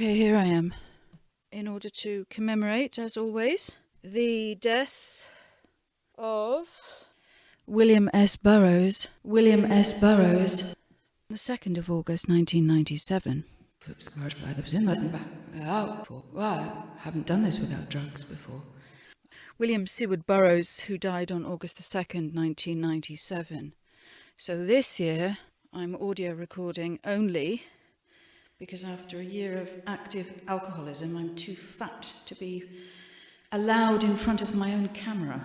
Okay, here I am. In order to commemorate, as always, the death of William S. Burroughs. The 2nd of August 1997. I haven't done this without drugs before. William Seward Burroughs, who died on August the 2nd, 1997. So this year, I'm audio recording only because after a year of active alcoholism, I'm too fat to be allowed in front of my own camera.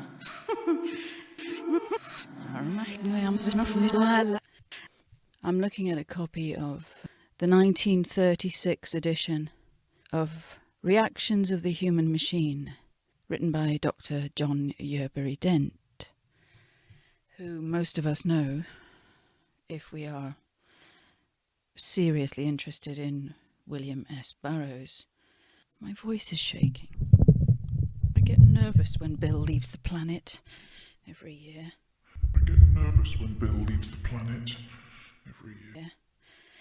I'm looking at a copy of the 1936 edition of Reactions of the Human Machine, written by Dr. John Yerbury Dent, who most of us know if we are seriously interested in William S. Burroughs. My voice is shaking. I get nervous when Bill leaves the planet every year.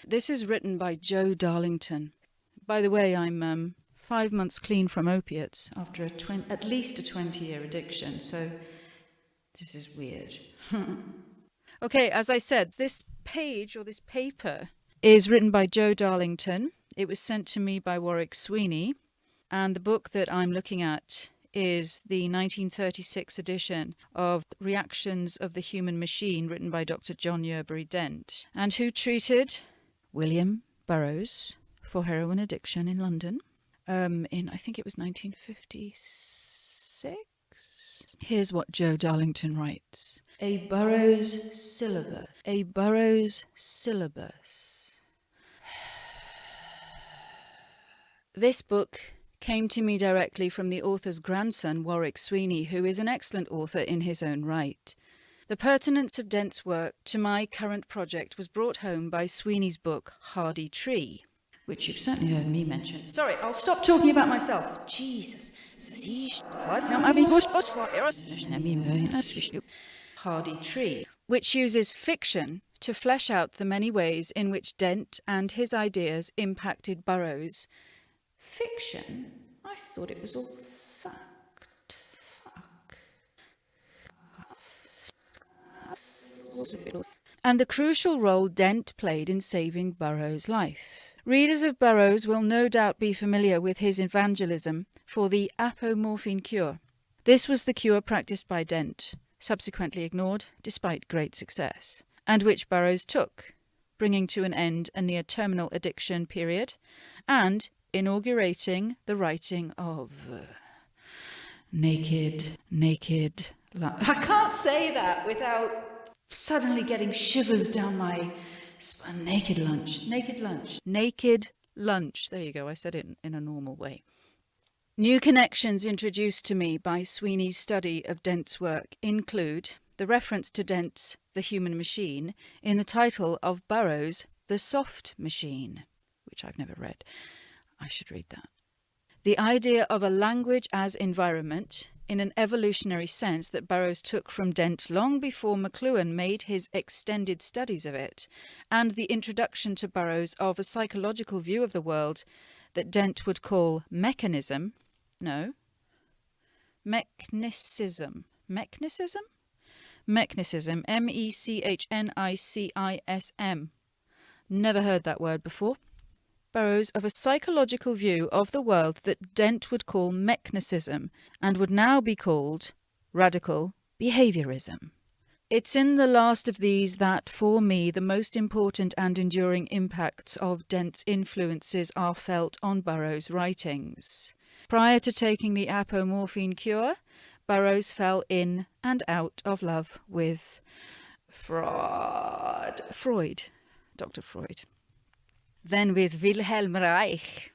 This is written by Joe Darlington. By the way, I'm 5 months clean from opiates after at least a 20-year addiction, so this is weird. Okay, as I said, this page or this paper is written by Joe Darlington. It was sent to me by Warwick Sweeney, and the book that I'm looking at is the 1936 edition of Reactions of the Human Machine, written by Dr. John Yerbury Dent, and who treated William Burroughs for heroin addiction in London in, I think it was 1956. Here's what Joe Darlington writes. A Burroughs syllabus. This book came to me directly from the author's grandson, Warwick Sweeney, who is an excellent author in his own right. The pertinence of Dent's work to my current project was brought home by Sweeney's book, Hardy Tree, which you've certainly heard me mention. Sorry, I'll stop talking about myself. Jesus. Hardy Tree, which uses fiction to flesh out the many ways in which Dent and his ideas impacted Burroughs. Fiction? I thought it was all fact. And the crucial role Dent played in saving Burroughs' life. Readers of Burroughs will no doubt be familiar with his evangelism for the apomorphine cure. This was the cure practiced by Dent, subsequently ignored despite great success, and which Burroughs took, bringing to an end a near-terminal addiction period, and inaugurating the writing of Naked Lunch. I can't say that without suddenly getting shivers down my spine. Naked Lunch. There you go, I said it in a normal way. New connections introduced to me by Sweeney's study of Dent's work include the reference to Dent's The Human Machine in the title of Burroughs' The Soft Machine, which I've never read. I should read that. The idea of a language as environment in an evolutionary sense that Burroughs took from Dent long before McLuhan made his extended studies of it, and the introduction to Burroughs of a psychological view of the world that Dent would call mechanism, mechnicism, mechnicism. Never heard that word before. Burroughs of a psychological view of the world that Dent would call mechnicism and would now be called radical behaviorism. It's in the last of these that, for me, the most important and enduring impacts of Dent's influences are felt on Burroughs' writings. Prior to taking the apomorphine cure, Burroughs fell in and out of love with Dr. Freud. Then with Wilhelm Reich,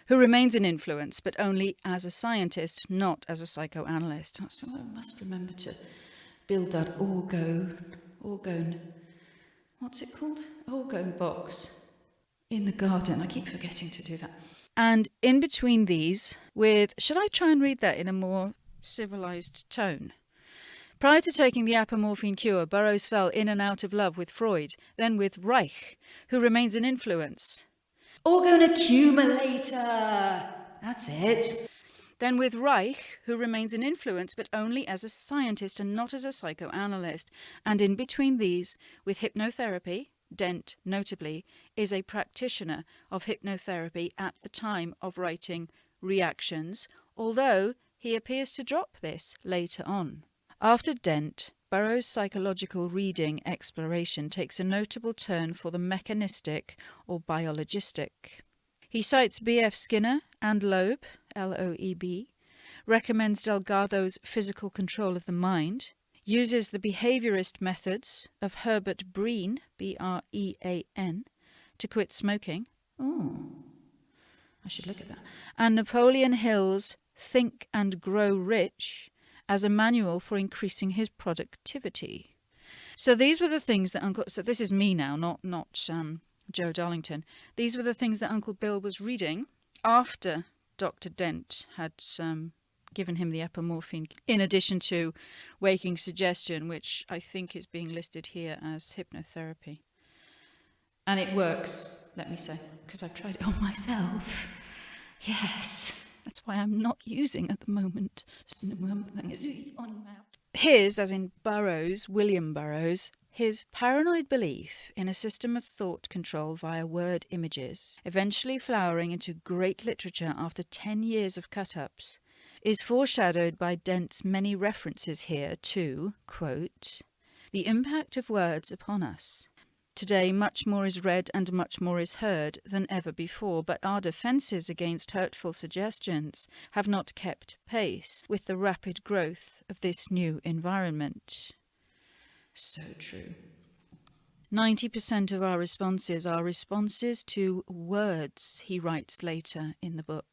who remains an influence, but only as a scientist, not as a psychoanalyst. So I must remember to build that orgone, what's it called? Orgone box in the garden. I keep forgetting to do that. And in between these, should I try and read that in a more civilized tone? Prior to taking the apomorphine cure, Burroughs fell in and out of love with Freud, then with Reich, who remains an influence, Orgone accumulator! That's it. Then with Reich, who remains an influence but only as a scientist and not as a psychoanalyst. And in between these, with hypnotherapy, Dent, notably, is a practitioner of hypnotherapy at the time of writing Reactions, although he appears to drop this later on. After Dent, Burroughs' psychological reading exploration takes a notable turn for the mechanistic or biologistic. He cites B.F. Skinner and Loeb, L-O-E-B, recommends Delgado's physical control of the mind, uses the behaviourist methods of Herbert Breen, B-R-E-A-N, to quit smoking. Oh, I should look at that. And Napoleon Hill's Think and Grow Rich as a manual for increasing his productivity. So these were the things that Uncle... So this is me now, not Joe Darlington. These were the things that Uncle Bill was reading after Dr. Dent had given him the apomorphine, in addition to waking suggestion, which I think is being listed here as hypnotherapy. And it works, let me say, because I've tried it on myself. Yes, that's why I'm not using at the moment. His, as in Burroughs, William Burroughs, his paranoid belief in a system of thought control via word images, eventually flowering into great literature after 10 years of cut-ups, is foreshadowed by Dent's many references here to, quote, the impact of words upon us. Today much more is read and much more is heard than ever before, but our defences against hurtful suggestions have not kept pace with the rapid growth of this new environment. So true. 90% of our responses are responses to words, he writes later in the book.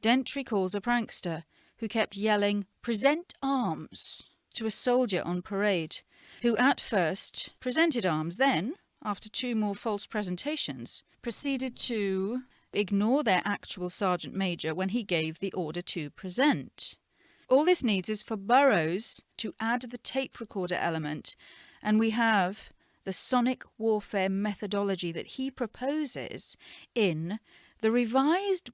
Dent recalls a prankster who kept yelling, "Present arms," to a soldier on parade, who at first presented arms, then, after 2 more false presentations, proceeded to ignore their actual sergeant major when he gave the order to present. All this needs is for Burroughs to add the tape recorder element, and we have the sonic warfare methodology that he proposes in the revised...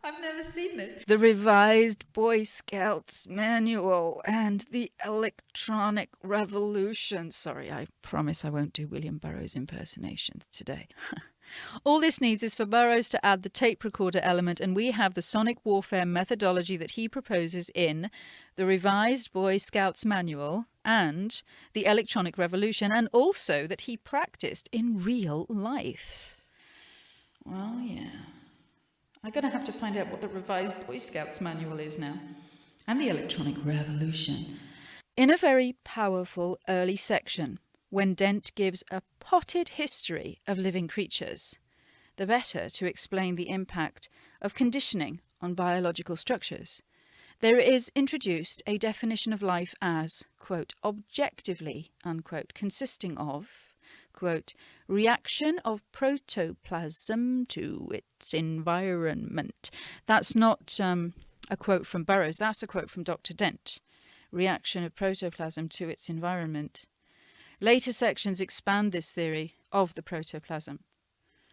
I've never seen this. The revised Boy Scouts Manual and the Electronic Revolution. Sorry, I promise I won't do William Burroughs impersonations today. All this needs is for Burroughs to add the tape recorder element, and we have the sonic warfare methodology that he proposes in the revised Boy Scouts Manual and the Electronic Revolution, and also that he practiced in real life. Well, yeah. I'm going to have to find out what the revised Boy Scouts Manual is now. And the Electronic Revolution. In a very powerful early section, when Dent gives a potted history of living creatures, the better to explain the impact of conditioning on biological structures, there is introduced a definition of life as, quote, objectively, unquote, consisting of, quote, reaction of protoplasm to its environment. That's not a quote from Burroughs, that's a quote from Dr. Dent. Reaction of protoplasm to its environment. Later sections expand this theory of the protoplasm.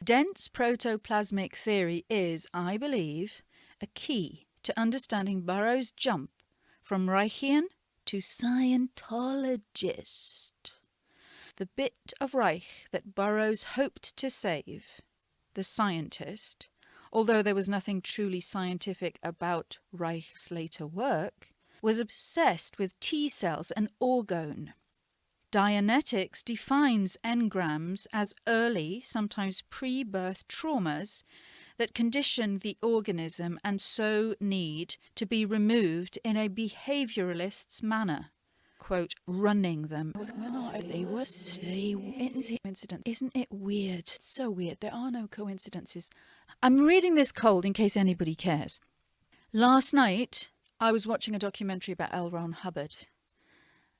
Dent's protoplasmic theory is, I believe, a key to understanding Burroughs' jump from Reichian to Scientologist. The bit of Reich that Burroughs hoped to save, the scientist, although there was nothing truly scientific about Reich's later work, was obsessed with T cells and orgone. Dianetics defines engrams as early, sometimes pre-birth traumas that condition the organism and so need to be removed in a behavioralist's manner. Quote, running them. They were coincidence. Isn't it weird? So weird. There are no coincidences. I'm reading this cold in case anybody cares. Last night, I was watching a documentary about L. Ron Hubbard.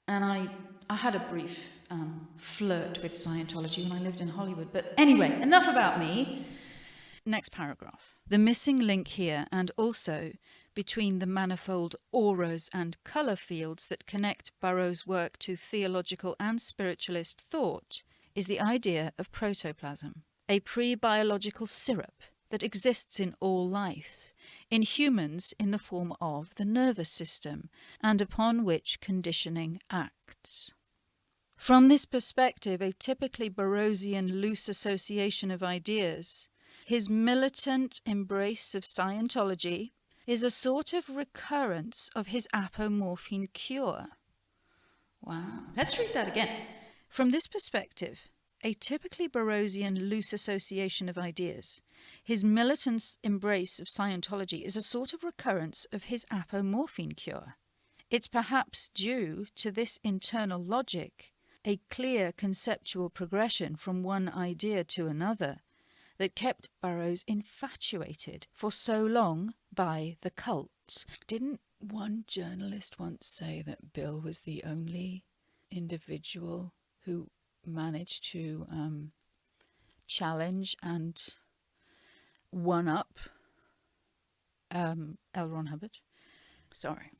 And I had a brief flirt with Scientology when I lived in Hollywood. But anyway, enough about me. Next paragraph. The missing link here, and also between the manifold auras and colour fields that connect Burroughs' work to theological and spiritualist thought, is the idea of protoplasm, a pre-biological syrup that exists in all life, in humans in the form of the nervous system, and upon which conditioning acts. From this perspective, a typically Burroughsian loose association of ideas, his militant embrace of Scientology is a sort of recurrence of his apomorphine cure. Wow. Let's read that again. From this perspective, a typically Burroughsian loose association of ideas, his militant embrace of Scientology is a sort of recurrence of his apomorphine cure. It's perhaps due to this internal logic, a clear conceptual progression from one idea to another, that kept Burroughs infatuated for so long by the cult. Didn't one journalist once say that Bill was the only individual who managed to challenge and one-up L. Ron Hubbard? Sorry.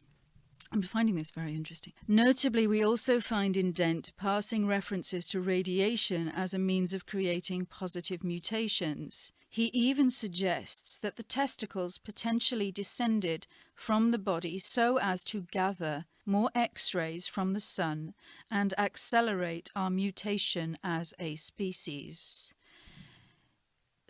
I'm finding this very interesting. Notably, we also find in Dent passing references to radiation as a means of creating positive mutations. He even suggests that the testicles potentially descended from the body so as to gather more X-rays from the sun and accelerate our mutation as a species.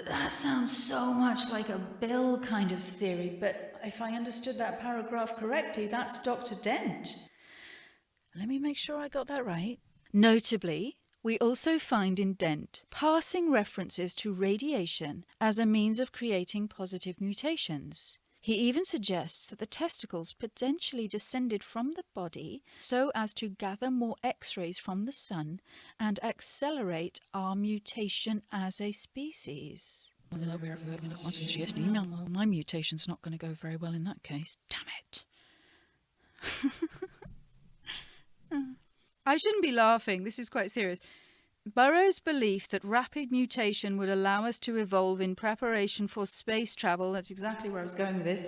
That sounds so much like a Bill kind of theory, but if I understood that paragraph correctly, that's Dr. Dent. Let me make sure I got that right. Notably, we also find in Dent passing references to radiation as a means of creating positive mutations. He even suggests that the testicles potentially descended from the body so as to gather more X-rays from the sun and accelerate our mutation as a species. My mutation's not going to go very well in that case. Damn it. I shouldn't be laughing. This is quite serious. Burroughs' belief that rapid mutation would allow us to evolve in preparation for space travel, that's exactly where I was going with this.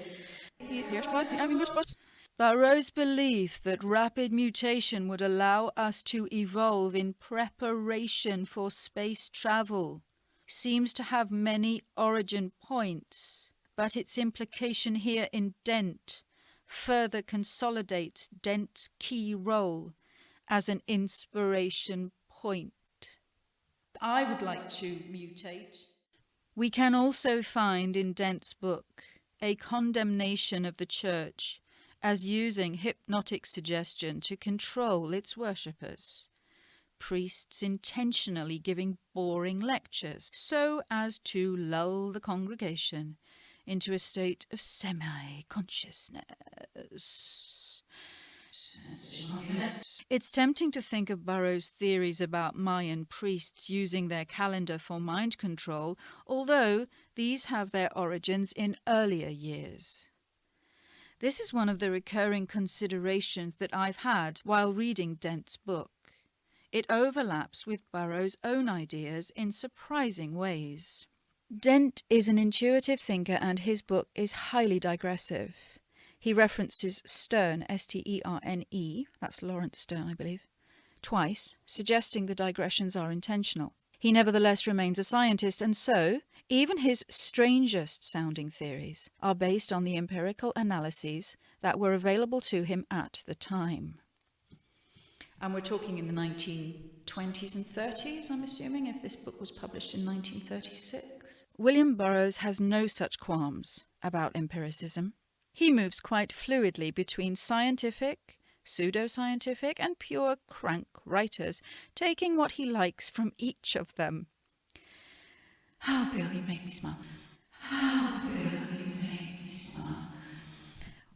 Burroughs' belief that rapid mutation would allow us to evolve in preparation for space travel seems to have many origin points, but its implication here in Dent further consolidates Dent's key role as an inspiration point. I would like to mutate. We can also find in Dent's book a condemnation of the church as using hypnotic suggestion to control its worshippers. Priests intentionally giving boring lectures so as to lull the congregation into a state of semi-consciousness. It's tempting to think of Burroughs' theories about Mayan priests using their calendar for mind control, although these have their origins in earlier years. This is one of the recurring considerations that I've had while reading Dent's book. It overlaps with Burroughs' own ideas in surprising ways. Dent is an intuitive thinker and his book is highly digressive. He references Sterne, S-T-E-R-N-E, that's Lawrence Sterne, I believe, twice, suggesting the digressions are intentional. He nevertheless remains a scientist, and so even his strangest-sounding theories are based on the empirical analyses that were available to him at the time. And we're talking in the 1920s and 30s, I'm assuming, if this book was published in 1936. William Burroughs has no such qualms about empiricism. He moves quite fluidly between scientific, pseudoscientific, and pure crank writers, taking what he likes from each of them. Oh, Bill, you make me smile. Oh, Bill, you make me smile.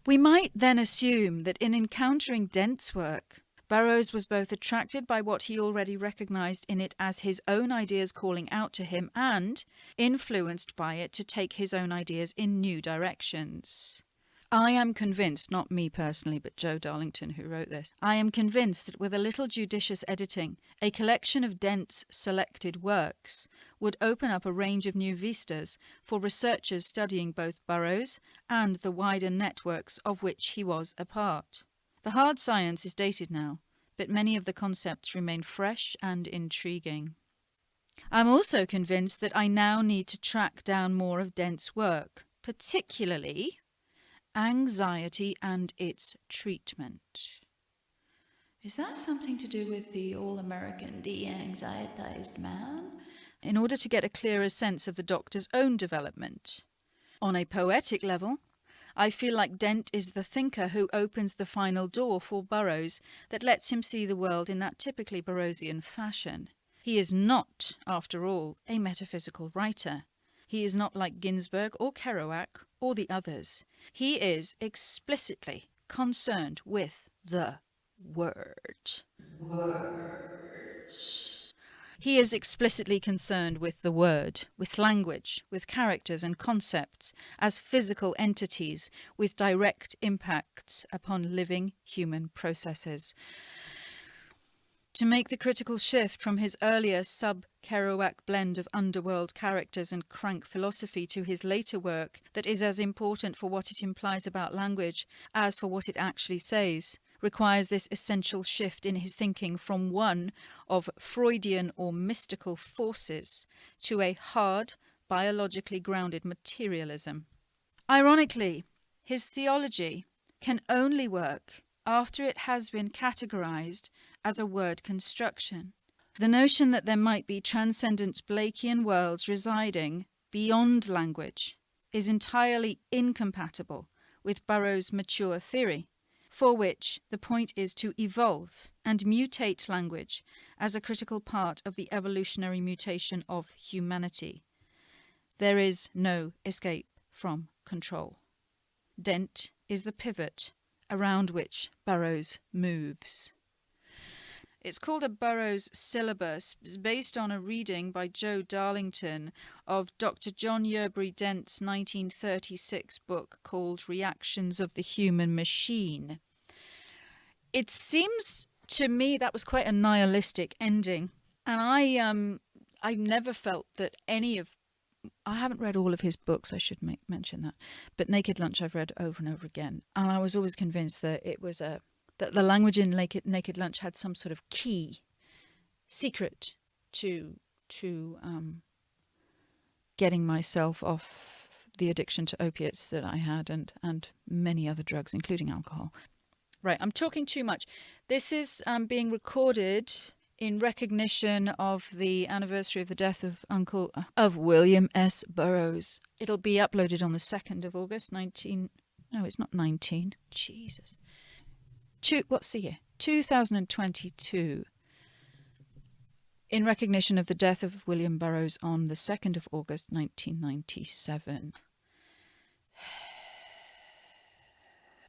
We might then assume that in encountering Dent's work, Burroughs was both attracted by what he already recognized in it as his own ideas calling out to him and influenced by it to take his own ideas in new directions. I am convinced, not me personally, but Joe Darlington, who wrote this, I am convinced that with a little judicious editing, a collection of Dent's selected works would open up a range of new vistas for researchers studying both Burroughs and the wider networks of which he was a part. The hard science is dated now, but many of the concepts remain fresh and intriguing. I'm also convinced that I now need to track down more of Dent's work, particularly Anxiety and its Treatment. Is that something to do with the all-American de-anxietized man? In order to get a clearer sense of the Doctor's own development. On a poetic level, I feel like Dent is the thinker who opens the final door for Burroughs that lets him see the world in that typically Burroughsian fashion. He is not, after all, a metaphysical writer. He is not like Ginsberg or Kerouac or the others. He is explicitly concerned with the word. He is explicitly concerned with the word, with language, with characters and concepts, as physical entities with direct impacts upon living human processes. To make the critical shift from his earlier sub-Kerouac blend of underworld characters and crank philosophy to his later work that is as important for what it implies about language as for what it actually says, requires this essential shift in his thinking from one of Freudian or mystical forces to a hard, biologically grounded materialism. Ironically, his theology can only work after it has been categorized as a word construction. The notion that there might be transcendent Blakean worlds residing beyond language is entirely incompatible with Burroughs' mature theory, for which the point is to evolve and mutate language as a critical part of the evolutionary mutation of humanity. There is no escape from control. Dent is the pivot around which Burroughs moves. It's called a Burroughs syllabus. It's based on a reading by Joe Darlington of Dr. John Yerbury Dent's 1936 book called Reactions of the Human Machine. It seems to me that was quite a nihilistic ending, and I never felt that I haven't read all of his books, I should mention that, but Naked Lunch I've read over and over again, and I was always convinced that it was that the language in Naked Lunch had some sort of key, secret to getting myself off the addiction to opiates that I had and many other drugs, including alcohol. Right, I'm talking too much. This is being recorded in recognition of the anniversary of the death of William S. Burroughs. It'll be uploaded on the 2nd of August, No, it's not 19. Jesus. What's the year? 2022. In recognition of the death of William Burroughs on the 2nd of August, 1997.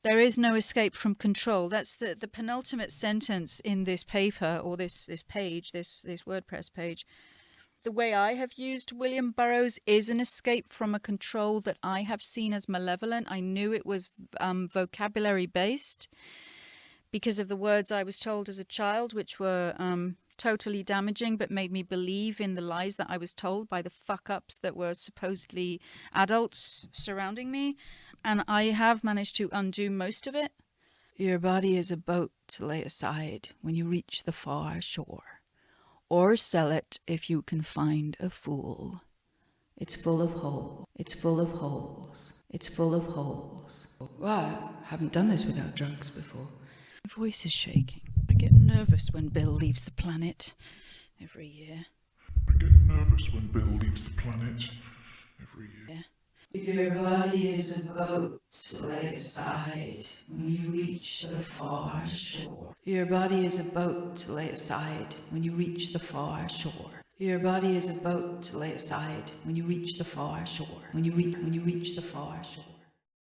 There is no escape from control. That's the penultimate sentence in this paper, or this page, this WordPress page. The way I have used William Burroughs is an escape from a control that I have seen as malevolent. I knew it was vocabulary based because of the words I was told as a child, which were totally damaging, but made me believe in the lies that I was told by the fuck-ups that were supposedly adults surrounding me. And I have managed to undo most of it. Your body is a boat to lay aside when you reach the far shore, or sell it if you can find a fool. It's full of holes. It's full of holes. It's full of holes. Well, I haven't done this without drugs before. My voice is shaking. I get nervous when Bill leaves the planet every year. I get nervous when Bill leaves the planet every year. Your body is a boat to lay aside when you reach the far shore. Your body is a boat to lay aside when you reach the far shore. Your body is a boat to lay aside when you reach the far shore. When you reach the far shore.